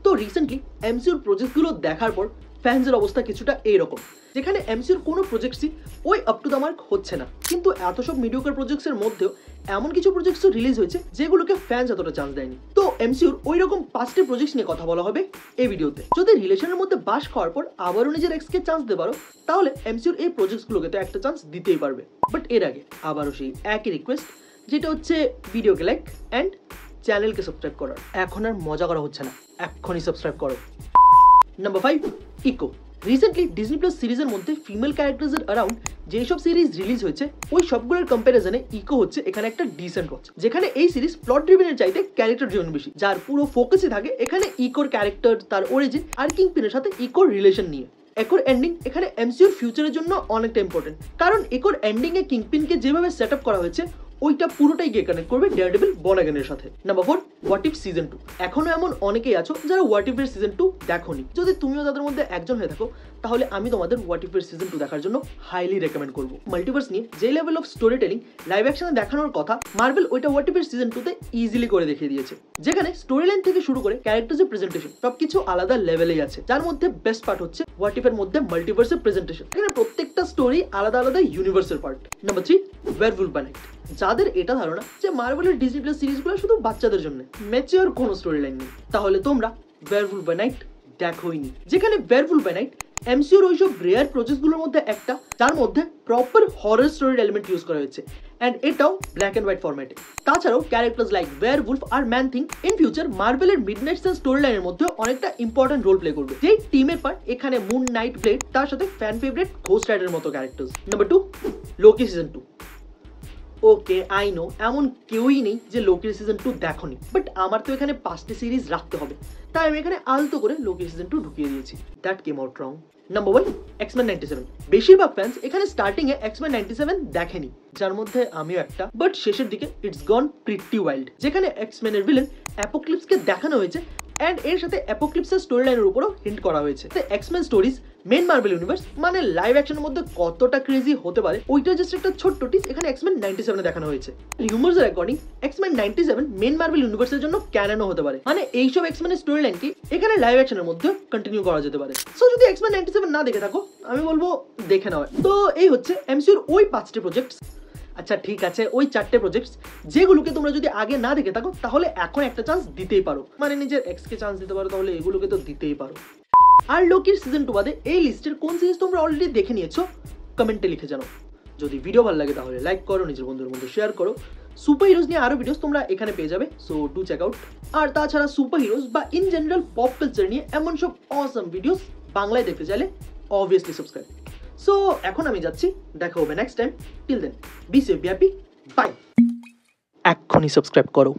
তো রিসেন্টলি এমসিইউর প্রজেক্টগুলো দেখার পর ফ্যান্সের অবস্থা কিছুটা এইরকম, যেখানে এমসিইউর কোনো প্রজেক্টসই ওই আপ টু দ্য মার্ক হচ্ছে না। কিন্তু এত সব মিডিওকার প্রজেক্টসের মধ্যেও এমন কিছু প্রজেক্টসও রিলিজ হয়েছে যেগুলোকে ফ্যান্স এতটা চান্স দেয়নি। তো এমসিইউর ওই রকম 5টি প্রজেক্টস নিয়ে কথা বলা হবে এই ভিডিওতে। যদি রিলেশনের মধ্যে বাস খাওয়ার পর আবারও নিজের এক্সকে চান্স দিতে পারো, তাহলে এমসিইউর এই প্রজেক্টসগুলোকে তো একটা চান্স দিতেই পারবে। বাট এর আগে আবারও সেই একই রিকোয়েস্ট, যেটা হচ্ছে ভিডিওকে লাইক অ্যান্ড চ্যানেলকে সাবস্ক্রাইব করার। এখন আর মজা করা হচ্ছে না, এক্ষুনি সাবস্ক্রাইব করো। Number 5, Echo. Recently Disney plus সিরিজের মধ্যে ফিমেল ক্যারেক্টার্সের অ্যারাউন্ড যেসব সিরিজ রিলিজ হয়েছে ওই সবগুলোর কম্প্যারিজনে ইকো হচ্ছে এখানে একটা ডিসেন্ট ওয়াচ, যেখানে এই সিরিজ প্লট ড্রিভেনের চাইতে ক্যারেক্টার ড্রিভেন বেশি, যার পুরো ফোকাসই থাকে এখানে ইকোর ক্যারেক্টার, তার অরিজিন আর কিংপিনের সাথে ইকোর রিলেশন নিয়ে। ইকোর এন্ডিং এখানে এমসিইউর ফিউচারের জন্য অনেকটা ইম্পর্টেন্ট, কারণ ইকোর এন্ডিং এ কিংপিনকে যেভাবে সেট আপ করা হয়েছে ওইটা পুরোটাই গিয়ে কানেক্ট করবে ডেয়ারডেভিল বর্ন অ্যাগেনের সাথে। Number 4, what if season 2। এখনো এমন অনেকেই আছো যারা হোয়াট ইফের সিজন 2 দেখোনি। যদি তুমিও তাদের মধ্যে একজন হয়ে থাকো, তাহলে আমি তোমাদের হোয়াট ইফের সিজন 2 দেখার জন্য হাইলি রেকমেন্ড করবো। মাল্টিভার্স নিয়ে যে level of storytelling live অ্যাকশনে দেখানোর কথা, মার্ভেল ওইটা হোয়াট ইফের সিজন 2 তে ইজিলি করে দেখিয়ে দিয়েছে, যেখানে স্টোরি লাইন থেকে শুরু করে ক্যারেক্টার্সের প্রেজেন্টেশন সবকিছু আলাদা লেভেলেই আছে। যার মধ্যে বেস্ট পার্ট হচ্ছে হোয়াট ইফের মধ্যে মাল্টিভার্সের প্রেজেন্টেশন, এখানে প্রত্যেকটা স্টোরি আলাদা আলাদা ইউনিভার্সের part. Number 3, werewolf by night. যাদের এটা ধারণা যে মার্ভেলের ডিজনি প্লাস সিরিজগুলো শুধু বাচ্চাদের জন্য, ম্যাচিওর কোনো স্টোরি লাইন নেই, তাহলে তোমরা ওয়্যারউলফ বাই নাইট দেখোইনি। যেখানে ওয়্যারউলফ বাই নাইট এমসিইউর ওইসব রেয়ার প্রজেক্টগুলোর মধ্যে একটা, যার মধ্যে প্রপার হরর স্টোরির এলিমেন্ট ইউজ করা হয়েছে, অ্যান্ড এটাও ব্ল্যাক অ্যান্ড হোয়াইট ফরম্যাটে। তাছাড়াও ক্যারেক্টার্স লাইক ওয়্যারউলফ আর ম্যান থিং ইন ফিউচার মার্ভেলের মিডনাইট সান স্টোরি লাইনের মধ্যে অনেকটা ইম্পর্টেন্ট রোল প্লে করবে। যেই টিমের পার্ট এখানে মুন নাইট, ব্লেড, তার সাথে ফ্যান ফেভারিট ঘোস্ট রাইডারের মতো characters. Number 2, Loki season 2। Okay, I know এমন কেউই নেই যে লোকির সিজন 2 দেখোনি, বাট আমার তো এখানে 5টি সিরিজ রাখতে হবে, তাই আমি এখানে আলতো করে লোকির সিজন 2 ঢুকিয়ে দিয়েছি। That came out wrong. Number 1, X-Men 97। বেশিরভাগ ফ্যান্স এখানে স্টার্টিং এ এক্সম্যান 97 দেখেনি, যার মধ্যে আমিও একটা, বাট শেষের দিকে ইটস গন প্রিটি ওয়াইল্ড, যেখানে এক্সম্যানের ভিলেন অ্যাপোক্লিপসকে দেখানো হয়েছে, অ্যান্ড এর সাথে অ্যাপোক্লিপসের স্টোরি লাইনের উপরও হিন্ট করা হয়েছে। X Men stories main Marvel Universe মানে লাইভ অ্যাকশনের মধ্যে কতটা ক্রেজি হতে পারে ওইটা জাস্ট একটা ছোট্ট টিজ এখানে এক্সম্যান 97 এ দেখানো হয়েছে। রিউমার্সের অ্যাকর্ডিং এক্সম্যান 97 মেন মার্ভেল ইউনিভার্সের জন্য ক্যাননও হতে পারে, মানে এইসব এক্সম্যানের স্টোরি লাইনকে এখানে লাইভ অ্যাকশনের মধ্যে কন্টিনিউ করা যেতে পারে। সো যদি এক্সম্যান 97 না দেখে থাকো, আমি বলবো দেখে নাও। তো এই হচ্ছে এমসিইউর ওই 5টি প্রজেক্টস। আচ্ছা ঠিক আছে, ওই 4টে প্রজেক্টস যেগুলোকে তোমরা যদি আগে না দেখে থাকো, তাহলে এখন একটা চান্স দিতেই পারো, মানে নিজের এক্সকে চান্স দিতে পারো, তাহলে এগুলোকে তো দিতেই পারো। আর লোকির সিজন 2 বাদে এই লিস্টের কোন সিরিজ তোমরা অলরেডি দেখে নিয়েছো কমেন্টে লিখে জানাও। যদি ভিডিও ভালো লাগে তাহলে লাইক করো, নিজের বন্ধুদের মধ্যে শেয়ার করো। সুপার হিরোজ নিয়ে আরো ভিডিওস তোমরা এখানে পেয়ে যাবে, সো ডু চেক আউট। আর তাছাড়া সুপার হিরোজ বা ইন জেনারেল পপ কালচার নিয়ে এমন সব অসাম ভিডিওস বাংলায় দেখতে চাইলে অবভিয়াসলি সাবস্ক্রাইব। সো এখন আমি যাচ্ছি, দেখা হবে next time. Till then be safe, be happy, bye. এক্ষুনি সাবস্ক্রাইব করো।